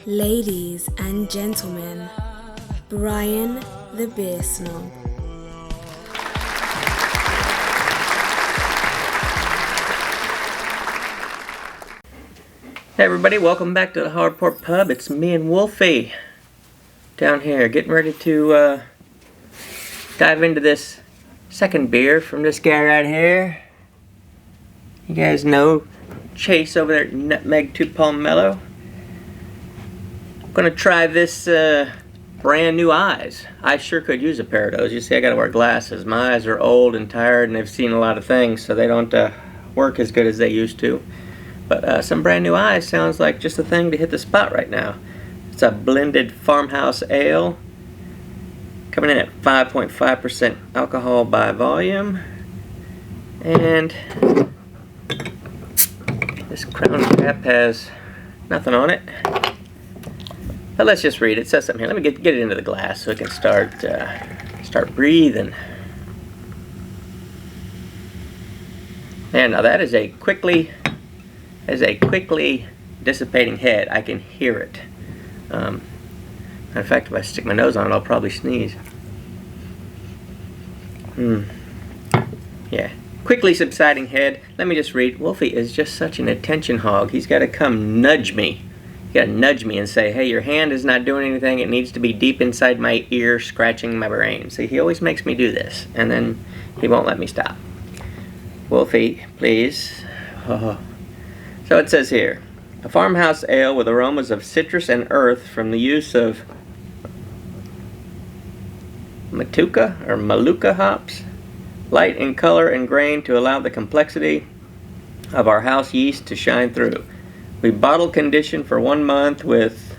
Ladies and gentlemen, Brian the Beer Snob. Hey everybody, welcome back to the Hardport Pub. It's me and Wolfie down here getting ready to dive into this second beer from this guy right here. You guys know Chase over there at Nutmeg 2 Palmetto. I'm gonna try this brand new eyes. I sure could use a pair of those. You see, I gotta wear glasses. My eyes are old and tired and they've seen a lot of things, so they don't work as good as they used to. But some brand new eyes sounds like just a thing to hit the spot right now. It's a blended farmhouse ale, coming in at 5.5% alcohol by volume. And this crown cap has nothing on it. But let's just read it. It says something here. Let me get it into the glass so it can start breathing. Man, now that is a quickly dissipating head. I can hear it. Matter of fact, if I stick my nose on it, I'll probably sneeze. Yeah. Quickly subsiding head. Let me just read. Wolfie is just such an attention hog. He's got to come nudge me. You got to nudge me and say, hey, your hand is not doing anything. It needs to be deep inside my ear, scratching my brain. See, he always makes me do this, and then he won't let me stop. Wolfie, please. Oh. So it says here, a farmhouse ale with aromas of citrus and earth from the use of Maluka hops, light in color and grain to allow the complexity of our house yeast to shine through. We bottle condition for 1 month with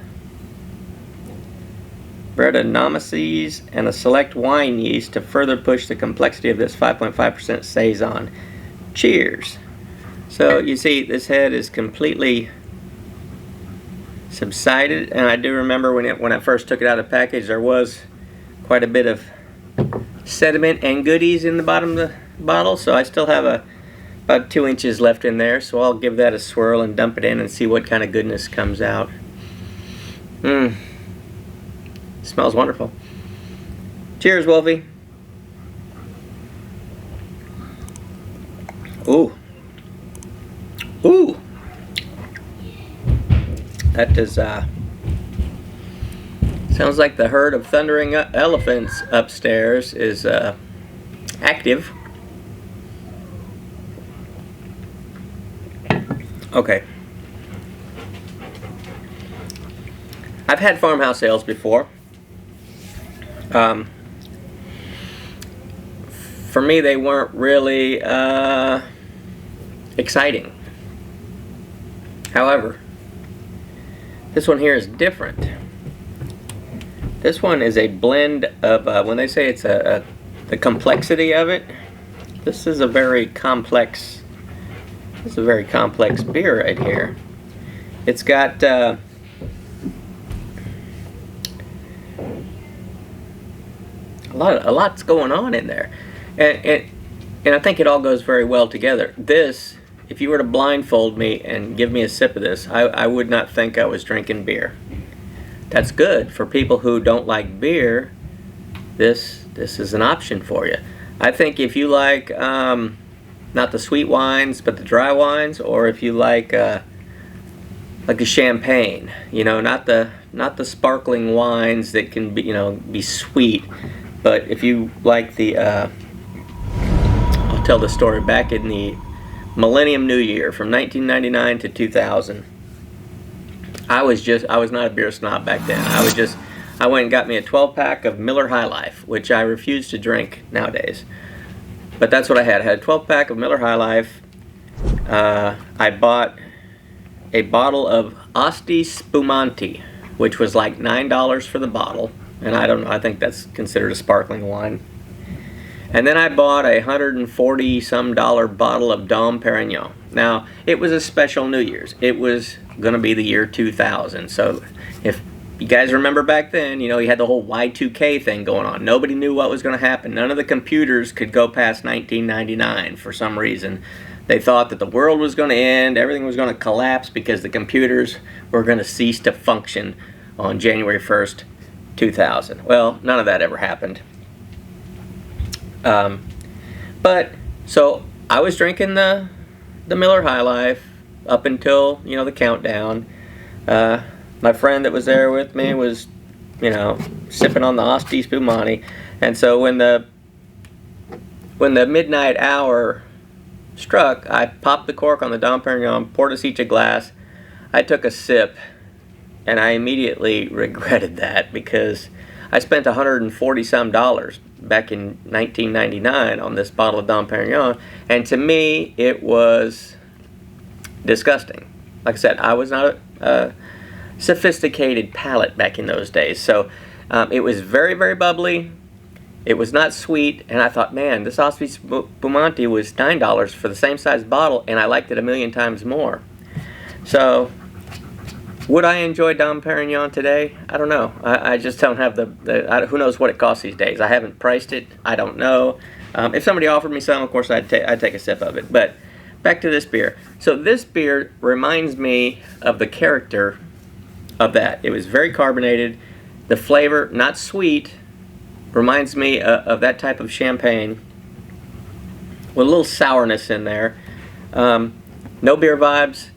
Brettanomyces and a select wine yeast to further push the complexity of this 5.5% Saison. Cheers! So you see, this head is completely subsided, and I do remember when I first took it out of the package, there was quite a bit of sediment and goodies in the bottom of the bottle, so I still have about 2 inches left in there, so I'll give that a swirl and dump it in and see what kind of goodness comes out. Smells wonderful. Cheers, Wolfie. Ooh. Ooh. That does, sounds like the herd of thundering elephants upstairs is active. Okay. I've had farmhouse ales before. For me, they weren't really exciting. However, this one here is different. This one is a blend of, when they say it's the complexity of it, this is a very complex beer right here. It's got a lot's going on in there, and I think it all goes very well together. This, if you were to blindfold me and give me a sip of this, I would not think I was drinking beer. That's good for people who don't like beer. This is an option for you. I think if you like not the sweet wines but the dry wines, or if you like a champagne, you know, not the sparkling wines that can be, you know, be sweet, but if you like the I'll tell the story. Back in the Millennium New Year from 1999 to 2000, I was not a beer snob back then. I went and got me a 12-pack of Miller High Life, which I refuse to drink nowadays. But that's what I had. I had a 12-pack of Miller High Life. I bought a bottle of Asti Spumante, which was like $9 for the bottle. And I don't know, I think that's considered a sparkling wine. And then I bought a $140-some bottle of Dom Perignon. Now, it was a special New Year's. It was going to be the year 2000. So if you guys remember back then, you know, you had the whole Y2K thing going on. Nobody knew what was going to happen. None of the computers could go past 1999 for some reason. They thought that the world was going to end, everything was going to collapse because the computers were going to cease to function on January 1st, 2000. Well, none of that ever happened. But so I was drinking the Miller High Life up until, you know, the countdown. My friend that was there with me was, you know, sipping on the Asti Spumani. And so when the midnight hour struck, I popped the cork on the Dom Perignon, poured us each a glass. I took a sip, and I immediately regretted that because I spent $140 some back in 1999 on this bottle of Dom Perignon, and to me it was disgusting. Like I said, I was not a sophisticated palate back in those days, so it was very, very bubbly. It was not sweet, and I thought, man, this Asti Spumante was $9 for the same size bottle, and I liked it a million times more. So, would I enjoy Dom Perignon today? I don't know. I just don't have who knows what it costs these days. I haven't priced it. I don't know. If somebody offered me some, of course, I'd take a sip of it. But back to this beer. So this beer reminds me of the character of that. It was very carbonated. The flavor, not sweet, reminds me of that type of champagne with a little sourness in there. No beer vibes.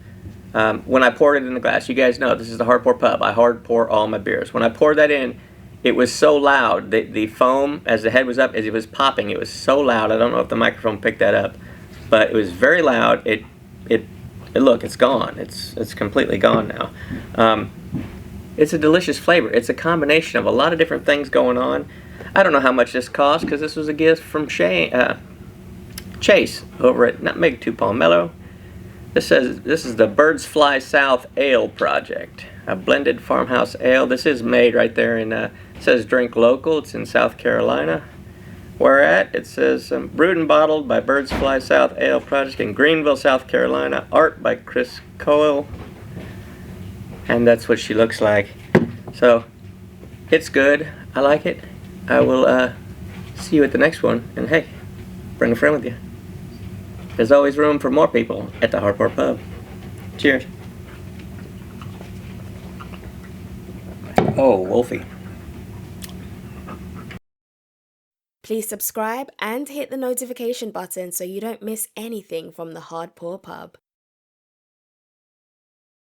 When I poured it in the glass, you guys know this is the hard pour pub. I hard pour all my beers. When I poured that in, it was so loud. The foam, as the head was up, as it was popping, it was so loud. I don't know if the microphone picked that up, but it was very loud. Look, it's gone. It's completely gone now. It's a delicious flavor. It's a combination of a lot of different things going on. I don't know how much this cost because this was a gift from Chase over at Nutmeg 2 Palmetto. This says this is the Birds Fly South Ale Project, a blended farmhouse ale. This is made right there in, it says drink local. It's in South Carolina. Where at? It says brewed and bottled by Birds Fly South Ale Project in Greenville, South Carolina. Art by Chris Coyle. And that's what she looks like. So, it's good. I like it. I will see you at the next one. And hey, bring a friend with you. There's always room for more people at the Hard Pour Pub. Cheers. Oh, Wolfie. Please subscribe and hit the notification button so you don't miss anything from the Hard Pour Pub.